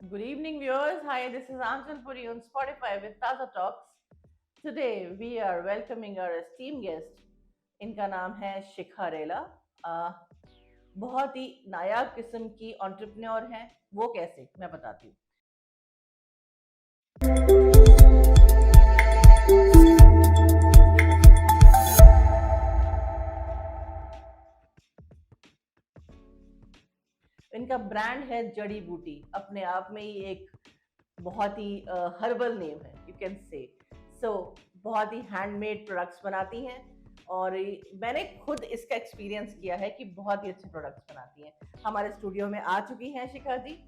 Good evening, viewers. Hi, this is Anjan Puri on Spotify with Taza Talks. Today, we are welcoming our esteemed guest. इनका नाम है शिखा रेला। बहुत ही नायाब किस्म की एंटरप्रेन्योर हैं। वो कैसे, मैं बताती हूँ। इनका ब्रांड है जड़ी बूटी। अपने आप में ही एक बहुत ही हर्बल नेम है, यू कैन से। सो बहुत ही हैंडमेड प्रोडक्ट्स बनाती हैं और मैंने खुद इसका एक्सपीरियंस किया है कि बहुत ही अच्छे प्रोडक्ट्स बनाती हैं। हमारे स्टूडियो में आ चुकी हैं शिखा जी।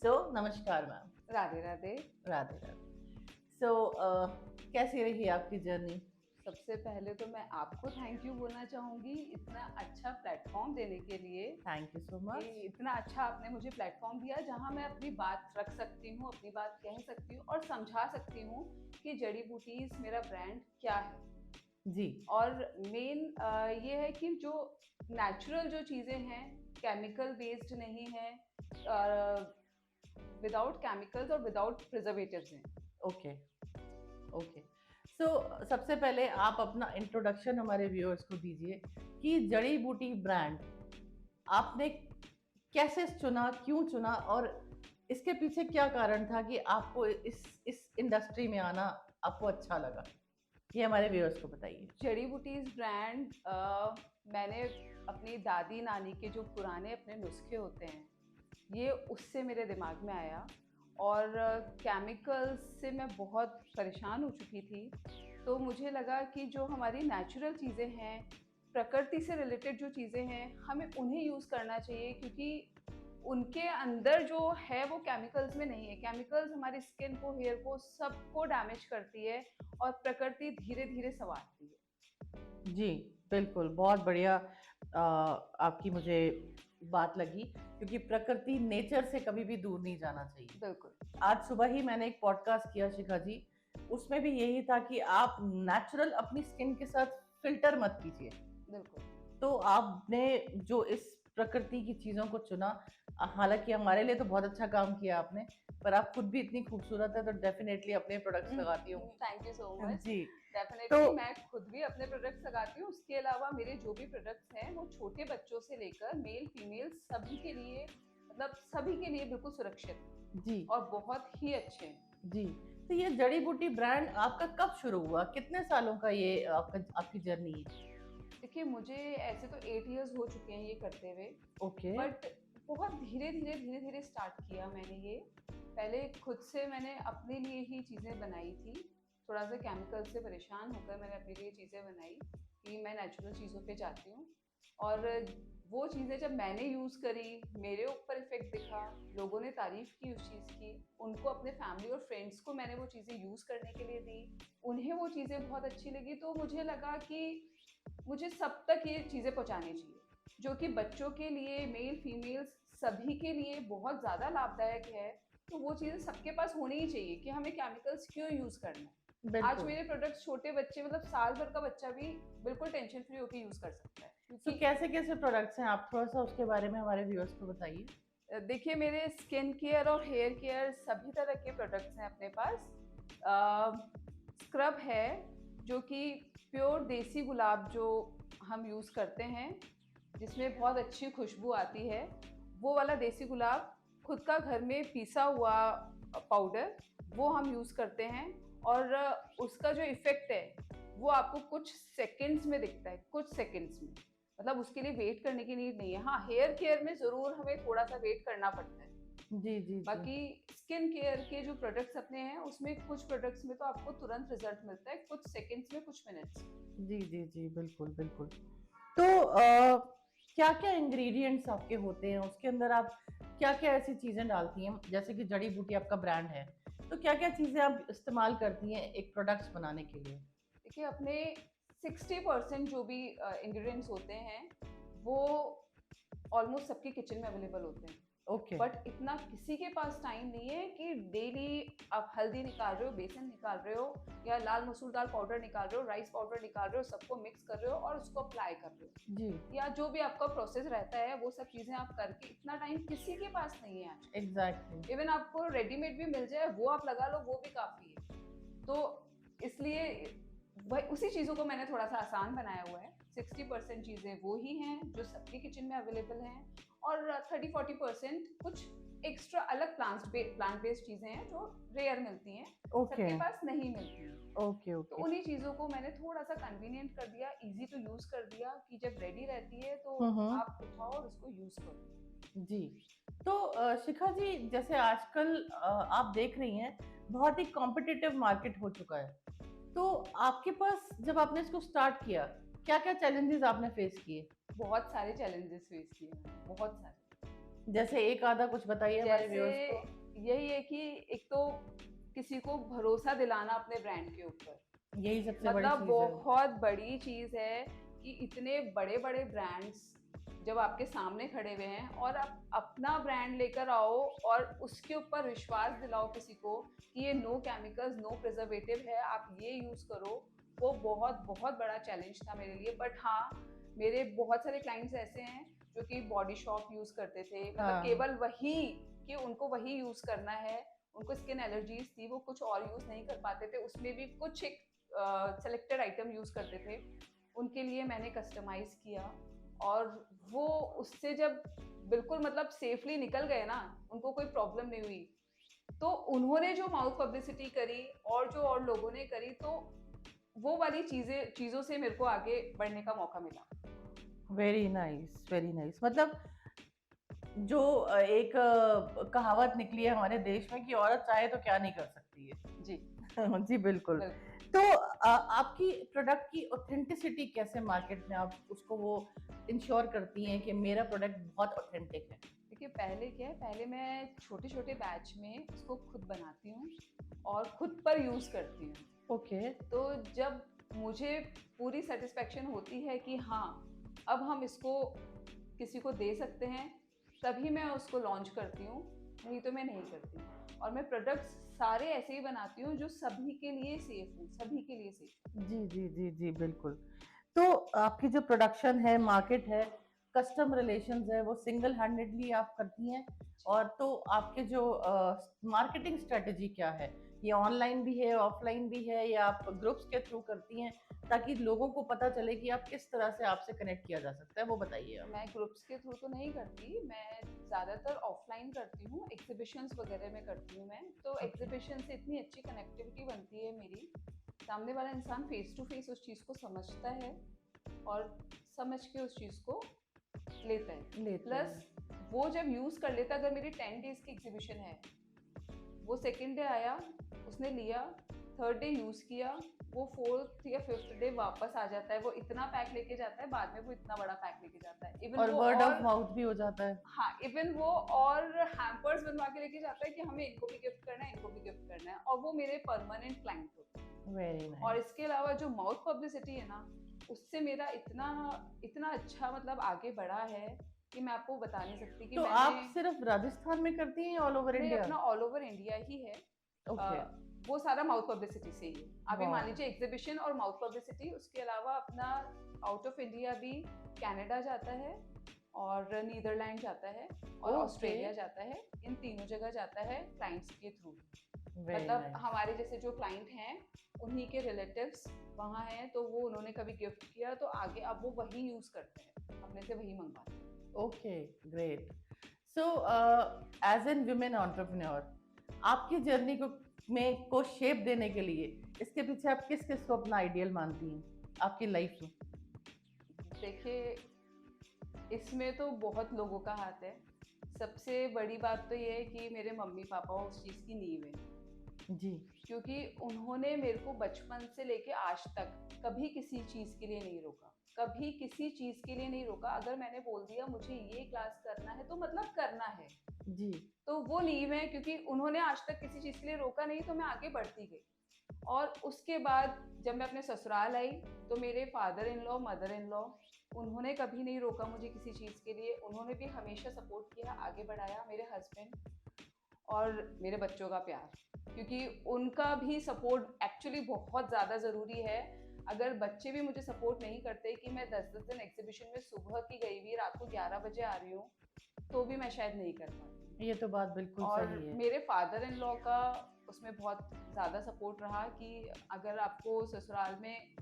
सो नमस्कार मैम। राधे राधे। राधे राधे। सो कैसी रही आपकी जर्नी? सबसे पहले तो मैं आपको थैंक यू बोलना चाहूँगी इतना अच्छा प्लेटफॉर्म देने के लिए। Thank you so much. इतना अच्छा आपने मुझे प्लेटफॉर्म दिया जहाँ मैं अपनी बात रख सकती हूँ, अपनी बात कह सकती हूँ और समझा सकती हूँ कि जड़ी बूटीज मेरा ब्रांड क्या है जी। और मेन ये है कि जो नेचुरल जो चीज़ें हैं, केमिकल बेस्ड नहीं है, विदाउट केमिकल्स और विदाउट प्रिजर्वेटिव्स हैं। Okay okay. सो सबसे पहले आप अपना इंट्रोडक्शन हमारे व्यूअर्स को दीजिए कि जड़ी बूटी ब्रांड आपने कैसे चुना, क्यों चुना और इसके पीछे क्या कारण था कि आपको इस इंडस्ट्री में आना आपको अच्छा लगा? ये हमारे व्यूअर्स को बताइए। जड़ी बूटीज ब्रांड मैंने अपनी दादी नानी के जो पुराने अपने नुस्खे होते हैं, ये उससे मेरे दिमाग में आया और केमिकल्स से मैं बहुत परेशान हो चुकी थी। तो मुझे लगा कि जो हमारी नेचुरल चीज़ें हैं, प्रकृति से रिलेटेड जो चीज़ें हैं, हमें उन्हें यूज़ करना चाहिए क्योंकि उनके अंदर जो है वो केमिकल्स में नहीं है। केमिकल्स हमारी स्किन को, हेयर को, सबको डैमेज करती है और प्रकृति धीरे धीरे संवारती है। जी बिल्कुल, बहुत बढ़िया। आपकी मुझे बात लगी क्योंकि प्रकृति नेचर से कभी भी दूर नहीं जाना चाहिए। बिल्कुल। आज सुबह ही मैंने एक पॉडकास्ट किया शिखा जी, उसमें भी यही था कि आप नेचुरल अपनी स्किन के साथ फिल्टर मत कीजिए। बिल्कुल। तो आपने जो इस प्रकृति की चीज़ों को चुना, हालांकि हमारे लिए तो बहुत अच्छा काम किया आपने, पर आप खुद भी इतनी खूबसूरत है तो डेफिनेटली अपने प्रोडक्ट्स लगाती होंगी। Thank you so much. जी। डेफिनेटली तो मैं खुद भी अपने प्रोडक्ट्स लगाती हूँ। उसके अलावा मेरे जो भी प्रोडक्ट्स हैं वो छोटे बच्चों से लेकर मेल फीमेल सभी के लिए, मतलब सभी के लिए बिल्कुल सुरक्षित जी और बहुत ही अच्छे हैं। जी। तो ये जड़ी बूटी ब्रांड आपका कब शुरू हुआ? कितने सालों का ये आपकी जर्नी है? देखिए, मुझे ऐसे तो 8 इयर्स हो चुके हैं ये करते हुए, ओके। बट बहुत धीरे धीरे स्टार्ट किया मैंने ये। पहले खुद से मैंने अपने लिए ही चीज़ें बनाई थी। थोड़ा सा केमिकल से परेशान होकर मैंने अपने लिए चीज़ें बनाई कि मैं नेचुरल चीज़ों पे जाती हूँ और वो चीज़ें जब मैंने यूज़ करी, मेरे ऊपर इफ़ेक्ट दिखा, लोगों ने तारीफ़ की उस चीज़ की, उनको अपने फैमिली और फ्रेंड्स को मैंने वो चीज़ें यूज़ करने के लिए दी, उन्हें वो चीज़ें बहुत अच्छी लगी। तो मुझे लगा कि मुझे सब तक ये चीज़ें पहुँचानी चाहिए, जो कि बच्चों के लिए, मेल फीमेल्स सभी के लिए बहुत ज़्यादा लाभदायक है। तो वो चीज़ें सबके पास होनी ही चाहिए कि हमें केमिकल्स क्यों यूज़ करना है। आज बिल्कुल। मेरे प्रोडक्ट्स छोटे बच्चे, मतलब साल भर का बच्चा भी बिल्कुल टेंशन फ्री होकर यूज़ कर सकता है तो क्योंकि कैसे कैसे प्रोडक्ट्स हैं, आप थोड़ा सा उसके बारे में हमारे व्यूअर्स को बताइए। देखिए, मेरे स्किन केयर और हेयर केयर सभी तरह के प्रोडक्ट्स हैं अपने पास। स्क्रब है जो कि प्योर देसी गुलाब जो हम यूज़ करते हैं, जिसमें बहुत अच्छी खुशबू आती है, वो वाला देसी गुलाब खुद का घर में पीसा हुआ पाउडर, वो हम यूज़ करते हैं और उसका जो इफ़ेक्ट है वो आपको कुछ सेकंड्स में दिखता है, कुछ सेकंड्स में। मतलब उसके लिए वेट करने की नीड नहीं है। हाँ, हेयर केयर में ज़रूर हमें थोड़ा-सा वेट करना पड़ता है। जी जी जी। बाकी स्किन केयर के जो प्रोडक्ट्स अपने हैं, उसमें कुछ प्रोडक्ट्स में तो आपको तुरंत रिजल्ट मिलता है, कुछ सेकंड्स में, कुछ मिनट्स में। जी जी जी, बिल्कुल बिल्कुल। तो क्या क्या इंग्रेडिएंट्स आपके होते हैं उसके अंदर? आप क्या क्या ऐसी चीज़ें डालती हैं? जैसे कि जड़ी बूटी आपका ब्रांड है, तो क्या क्या चीज़ें आप इस्तेमाल करती हैं एक प्रोडक्ट्स बनाने के लिए? देखिए, अपने 60% जो भी इंग्रेडिएंट्स होते हैं, वो ऑलमोस्ट सबके किचन में अवेलेबल होते हैं। ओके। बट इतना किसी के पास टाइम नहीं है कि डेली आप हल्दी निकाल रहे हो, बेसन निकाल रहे हो, या लाल मसूर दाल पाउडर निकाल रहे हो, राइस पाउडर निकाल रहे हो, सबको मिक्स कर रहे हो और उसको अप्लाई कर रहे हो, जी। या जो भी आपका प्रोसेस रहता है वो सब चीजें आप करके, इतना टाइम किसी के पास नहीं है आज। एग्जैक्टली। इवन आपको रेडीमेड भी मिल जाए वो आप लगा लो, वो भी काफी है। तो इसलिए वही उसी चीज़ों को मैंने थोड़ा सा आसान बनाया हुआ है। 60% चीज़ें वो ही हैं जो सबके किचन में अवेलेबल हैं, और 30-40% कुछ एक्स्ट्रा अलग प्लांट बेस्ड चीज़ें हैं जो रेयर मिलती हैं, ओके। सबके पास नहीं मिलती हैं। ओके। तो ओके। उन्हीं चीज़ों को मैंने थोड़ा सा कन्वीनियंट कर दिया, इजी टू यूज़ कर दिया, कि जब रेडी रहती है तो हम्म। आप उठाओ और उसको यूज़ करो। जी। तो शिखा जी, जैसे आजकल आप देख रही हैं, बहुत ही कॉम्पिटिटिव मार्केट हो चुका है। तो आपके पास जब आपने इसको स्टार्ट किया, क्या-क्या चैलेंजेस आपने फेस किए? बहुत सारे चैलेंजेस फेस किए मैंने, बहुत सारे। जैसे एक आधा कुछ बताइए हमारे जैसे व्यूअर्स को। यही है कि एक तो किसी को भरोसा दिलाना अपने ब्रांड के ऊपर, यही सबसे बड़ी मतलब चीज़ है। बहुत बड़ी चीज है कि इतने बड़े बड़े ब्रांड्स जब आपके सामने खड़े हुए हैं और आप अपना ब्रांड लेकर आओ और उसके ऊपर विश्वास दिलाओ किसी को कि ये नो केमिकल्स नो प्रिजर्वेटिव है, आप ये यूज करो। वो बहुत बहुत बड़ा चैलेंज था मेरे लिए। बट हाँ, मेरे बहुत सारे क्लाइंट्स ऐसे हैं जो कि बॉडी शॉप यूज करते थे, मतलब हाँ। केवल वही, कि उनको वही यूज करना है। उनको स्किन एलर्जीज थी, वो कुछ और यूज नहीं कर पाते थे, उसमें भी कुछ एक सेलेक्टेड आइटम यूज करते थे, उनके लिए मैंने कस्टमाइज किया। और वो उससे जब बिल्कुल मतलब सेफली निकल गए ना, उनको कोई प्रॉब्लम नहीं हुई, तो उन्होंने जो माउथ पब्लिसिटी करी और जो और लोगों ने करी, तो वो वाली चीज़ों से मेरे को आगे बढ़ने का मौका मिला। Very nice, very nice. मतलब जो एक कहावत निकली है हमारे देश में कि औरत चाहे तो क्या नहीं कर सकती है। जी, जी, बिल्कुल। बिल्कुल। तो आपकी प्रोडक्ट की ऑथेंटिसिटी कैसे मार्केट में आप उसको वो इंश्योर करती हैं कि मेरा प्रोडक्ट बहुत ऑथेंटिक है? देखिए, पहले क्या है, पहले मैं छोटे-छोटे बैच में उसको खुद बनाती हूँ और खुद पर यूज़ करती हूँ। ओके। तो जब मुझे पूरी सैटिस्फैक्शन होती है कि हाँ, अब हम इसको किसी को दे सकते हैं, तभी मैं उसको लॉन्च करती हूँ, नहीं तो मैं नहीं करती हूँ। और मैं प्रोडक्ट्स सारे ऐसे ही बनाती हूँ जो सभी के लिए सेफ हो, सभी के लिए सेफ। जी, जी, जी, जी, बिल्कुल। तो आपकी जो प्रोडक्शन है, मार्केट है, कस्टम रिलेशंस है, वो सिंगल हैंडेडली आप करती हैं? जी। और तो आपके जो मार्केटिंग स्ट्रेटजी क्या है? ये ऑनलाइन भी है, ऑफलाइन भी है, या आप ग्रुप्स के थ्रू करती हैं ताकि लोगों को पता चले कि आप किस तरह से आपसे कनेक्ट किया जा सकता है, वो बताइए आप? मैं ग्रुप्स के थ्रू तो नहीं करती, मैं ज़्यादातर ऑफलाइन करती हूँ, एग्जीबिशंस वगैरह में करती हूँ मैं। तो ओके। एग्जीबिशन से इतनी अच्छी कनेक्टिविटी बनती है मेरी, सामने वाला इंसान फेस टू फेस उस चीज़ को समझता है और समझ के उस चीज़ को लेता है। लेते प्लस हैं। वो जब यूज़ कर लेता है, अगर मेरी 10 डेज़ की एग्जीबिशन है, वो सेकंड डे आया, उसने लिया, थर्ड डे यूज़ किया, वो फोर्थ या फिफ्थ डे वापस आ जाता है, वो इतना पैक लेके जाता है, बाद में वो इतना बड़ा पैक लेके जाता है। इवन और वो वर्ड ऑफ और माउथ भी हो जाता है। हाँ, इवन वो और हैम्पर्स बनवा के लेके जाता है कि हमें इनको भी गिफ्ट करना है, इनको भी गिफ्ट करना है, और वो मेरे परमानेंट क्लाइंट होते हैं। वेरी और नाइस। इसके अलावा जो माउथ पब्लिसिटी है ना, उससे मेरा इतना इतना अच्छा मतलब आगे बढ़ा है कि मैं आपको बता नहीं सकती कि तो मैंने आप सिर्फ राजस्थान में करती हैं या ऑल ओवर नहीं, इंडिया? अपना ऑल ओवर इंडिया ही है। ओके। वो सारा माउथ पब्लिसिटी से ही है। अभी मान वाह। लीजिए एग्जीबिशन और माउथ पब्लिसिटी, उसके अलावा अपना आउट ऑफ इंडिया भी कनाडा जाता है, और नीदरलैंड जाता है, और ओके। ऑस्ट्रेलिया जाता है। इन तीनों जगह जाता है क्लाइंट्स के थ्रू। वेरी मतलब नाइस। हमारे जैसे जो क्लाइंट हैं, उन्हीं के रिलेटिव्स वहाँ हैं, तो वो उन्होंने कभी गिफ्ट किया तो आगे अब वो वही यूज करते हैं, अपने से वही मंगवाते हैं। Okay, great. So as an women entrepreneur, आपकी जर्नी को शेप देने के लिए इसके पीछे आप किस किस को अपना आइडियल मानती हैं आपकी लाइफ में? देखिए, इसमें तो बहुत लोगों का हाथ है। सबसे बड़ी बात तो ये है कि मेरे मम्मी पापा उस चीज़ की नींव है, जी। क्योंकि उन्होंने मेरे को बचपन से लेके आज तक कभी किसी चीज़ के लिए नहीं रोका, कभी किसी चीज़ के लिए नहीं रोका। अगर मैंने बोल दिया मुझे ये क्लास करना है तो मतलब करना है। जी। तो वो नींव है, क्योंकि उन्होंने आज तक किसी चीज़ के लिए रोका नहीं, तो मैं आगे बढ़ती गई। और उसके बाद जब मैं अपने ससुराल आई तो मेरे father in law, mother in law, उन्होंने कभी नहीं रोका मुझे किसी चीज़ के लिए। उन्होंने भी हमेशा सपोर्ट किया, आगे बढ़ाया। मेरे हस्बैंड और मेरे बच्चों का प्यार, क्योंकि उनका भी सपोर्ट एक्चुअली बहुत ज़्यादा ज़रूरी है। अगर बच्चे भी मुझे सपोर्ट नहीं करते कि मैं 10-10 दिन एग्जीबिशन में सुबह की गई हुई रात को 11 बजे आ रही हूँ, तो भी मैं शायद नहीं कर पाती। ये तो बात बिल्कुल और सही है। मेरे फादर इन लॉ का उसमें बहुत ज़्यादा सपोर्ट रहा कि अगर आपको ससुराल में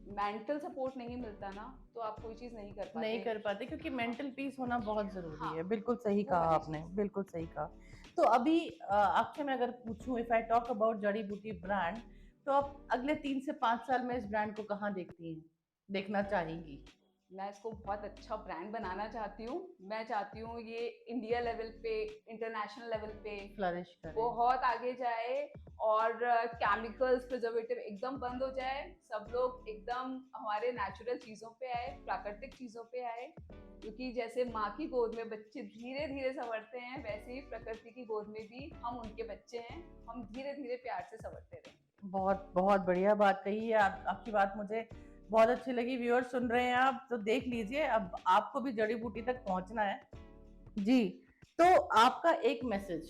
मेंटल सपोर्ट नहीं मिलता ना, तो आप कोई चीज़ नहीं कर नहीं पाते। कर पाते क्योंकि हाँ, मेंटल पीस होना बहुत ज़रूरी हाँ, है। बिल्कुल सही वो कहा वाली आपने, चीज़। बिल्कुल सही कहा। तो अभी आपसे मैं अगर पूछूँ, इफ आई टॉक अबाउट जड़ी बूटी ब्रांड, तो आप अगले 3 से 5 साल में इस ब्रांड को कहाँ देखती हैं? देखना चाहेंगी? मैं इसको बहुत अच्छा ब्रांड बनाना चाहती हूँ। मैं चाहती हूँ ये इंडिया लेवल पे, इंटरनेशनल लेवल पे फ्लरिश करे। बहुत आगे जाए और केमिकल्स, प्रिजर्वेटिव एकदम बंद हो जाए। सब लोग एकदम हमारे नेचुरल चीज़ों पे आए, प्राकृतिक चीज़ों पे आए। क्योंकि जैसे माँ की गोद में बच्चे धीरे-धीरे संवरते हैं, वैसे ही प्रकृति की गोद में भी हम उनके बच्चे हैं। हम धीरे-धीरे प्यार से संवरते रहेंगे। बहुत बहुत बढ़िया बात कही है। आपकी बात मुझे बहुत अच्छी लगी। व्यूअर्स सुन रहे हैं आप, तो देख लीजिए, अब आपको भी जड़ी बूटी तक पहुंचना है। जी, तो आपका एक मैसेज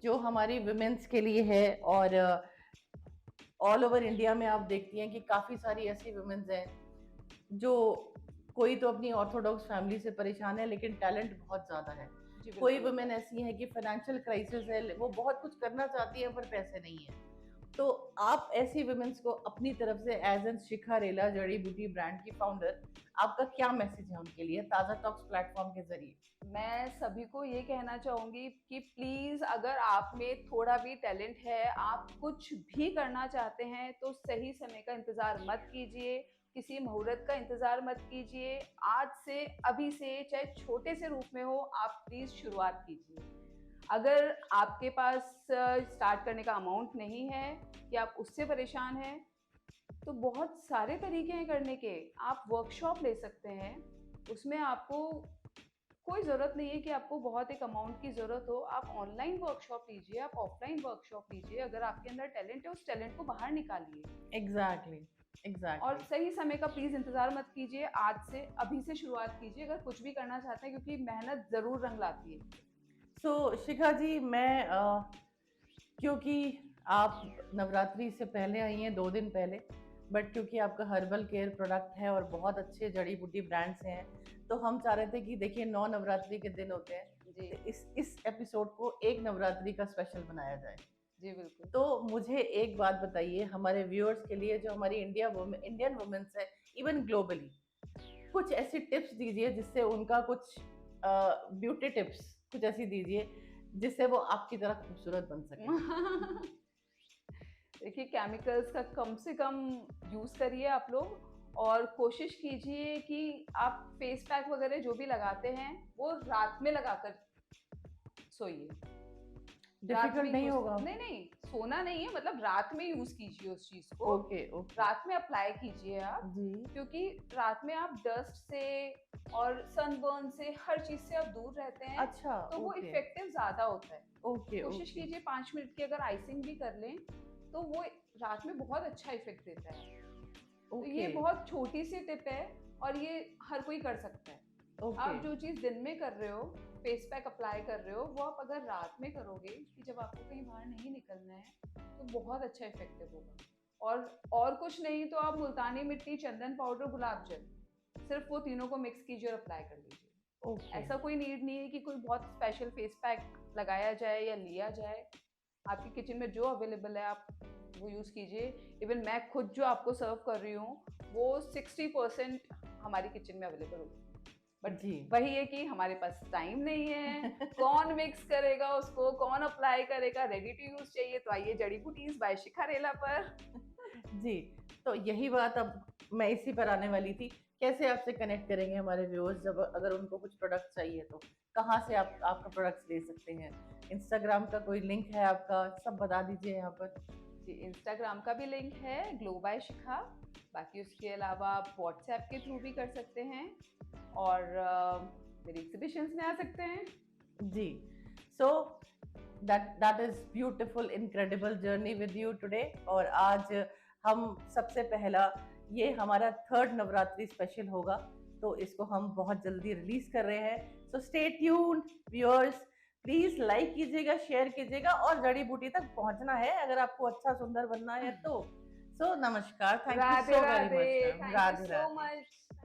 जो हमारी वुमेन्स के लिए है, और ऑल ओवर इंडिया में आप देखती हैं कि काफ़ी सारी ऐसी वुमेन्स हैं जो, कोई तो अपनी ऑर्थोडॉक्स फैमिली से परेशान है लेकिन टैलेंट बहुत ज़्यादा है। जी, कोई बिल्कुल होता वुमेन है। ऐसी हैं कि फाइनेंशियल क्राइसिस है, वो बहुत कुछ करना चाहती है पर पैसे नहीं है। तो आप ऐसी वुमेन्स को अपनी तरफ से, एज एन शिखा रेला, जड़ी बूटी ब्रांड की फाउंडर, आपका क्या मैसेज है उनके लिए ताज़ा टॉक्स प्लेटफॉर्म के जरिए? मैं सभी को ये कहना चाहूँगी कि प्लीज़ अगर आप में थोड़ा भी टैलेंट है, आप कुछ भी करना चाहते हैं, तो सही समय का इंतज़ार मत कीजिए, किसी मुहूर्त का इंतज़ार मत कीजिए। आज से, अभी से, चाहे छोटे से रूप में हो, आप प्लीज़ शुरुआत कीजिए। अगर आपके पास स्टार्ट करने का अमाउंट नहीं है कि आप उससे परेशान हैं, तो बहुत सारे तरीके हैं करने के। आप वर्कशॉप ले सकते हैं, उसमें आपको कोई ज़रूरत नहीं है कि आपको बहुत एक अमाउंट की ज़रूरत हो। आप ऑनलाइन वर्कशॉप लीजिए, आप ऑफलाइन वर्कशॉप लीजिए। अगर आपके अंदर टैलेंट है, उस टैलेंट को बाहर निकालिए। एग्जैक्टली, और एग्जैक्टली। सही समय का प्लीज़ इंतज़ार मत कीजिए। आज से, अभी से शुरुआत कीजिए अगर कुछ भी करना चाहते हैं, क्योंकि मेहनत ज़रूर रंग लाती है। सो शिखा जी, मैं क्योंकि आप नवरात्रि से पहले आई हैं, 2 दिन पहले, बट क्योंकि आपका हर्बल केयर प्रोडक्ट है और बहुत अच्छे जड़ी बूटी ब्रांड्स हैं, तो हम चाह रहे थे कि देखिए 9 नवरात्रि के दिन होते हैं, जी, तो इस एपिसोड को एक नवरात्रि का स्पेशल बनाया जाए। जी बिल्कुल। तो मुझे एक बात बताइए, हमारे व्यूअर्स के लिए, जो हमारी इंडियन वुमेन्स है, इवन ग्लोबली, कुछ ऐसी टिप्स दीजिए जिससे उनका कुछ ब्यूटी टिप्स कुछ ऐसी दीजिए जिससे वो आपकी तरह खूबसूरत बन सके। देखिए, केमिकल्स का कम से कम यूज़ करिए आप लोग, और कोशिश कीजिए कि आप फेस पैक वगैरह जो भी लगाते हैं, वो रात में लगाकर सोइए। रात में डिफिकल्ट नहीं यूज़, होगा? नहीं, नहीं, सोना नहीं है, मतलब रात में यूज़ कीजिए उस चीज़ को। Okay, okay. रात में अप्लाई कीजिए आप, जी। क्योंकि रात में आप डस्ट से और सनबर्न से, हर चीज़ से आप दूर रहते हैं, अच्छा, तो वो ओके, इफ़ेक्टिव ज़्यादा होता है। ओके, कोशिश ओके, कीजिए 5 मिनट की अगर आइसिंग भी कर लें, तो वो रात में बहुत अच्छा इफ़ेक्ट देता है। तो ये ओके, बहुत छोटी सी टिप है और ये हर कोई कर सकता है। ओके। आप जो चीज़ दिन में कर रहे हो, फेस पैक अप्लाई कर रहे हो, वो आप अगर रात में करोगे कि जब आपको कहीं बाहर नहीं निकलना है, तो बहुत अच्छा इफ़ेक्टिव होगा। और कुछ नहीं तो आप मुल्तानी मिट्टी, चंदन पाउडर, गुलाब जल, सिर्फ़ वो तीनों को मिक्स कीजिए और अप्लाई कर लीजिए। ओके। ऐसा कोई नीड नहीं है कि कोई बहुत स्पेशल फेस पैक लगाया जाए या लिया जाए। आपकी किचन में जो अवेलेबल है आप वो यूज़ कीजिए। इवन मैं खुद जो आपको सर्व कर रही हूँ, वो 60% हमारी किचन में अवेलेबल होगी। बट जी। वही है कि हमारे पास टाइम नहीं है, कौन मिक्स करेगा उसको, कौन अप्लाई करेगा, रेडी टू यूज़ चाहिए, तो आइए जड़ी बूटीज़ बाय शिखा रेला पर। जी, तो यही बात अब मैं इसी पर आने वाली थी। कैसे आपसे कनेक्ट करेंगे हमारे व्यूअर्स, जब अगर उनको कुछ प्रोडक्ट चाहिए तो? कहाँ से आप आपका प्रोडक्ट्स ले सकते हैं? इंस्टाग्राम का कोई लिंक है आपका? सब बता दीजिए यहाँ पर। जी, इंस्टाग्राम का भी लिंक है, ग्लो बाय शिखा। बाकी उसके अलावा आप व्हाट्सएप के थ्रू भी कर सकते हैं और मेरी एग्ज़िबिशंस में आ सकते हैं। जी। सो that is beautiful incredible journey with you today. और आज हम सबसे पहला ये हमारा थर्ड नवरात्रि स्पेशल होगा, तो इसको हम बहुत जल्दी रिलीज कर रहे हैं. So stay tuned viewers, please like कीजिएगा, शेयर कीजिएगा और जड़ी बूटी तक पहुंचना है अगर आपको अच्छा सुंदर बनना है तो. सो नमस्कार, thank you Radhe so very Radhe, much. Thank you Radhe so Radhe. Much.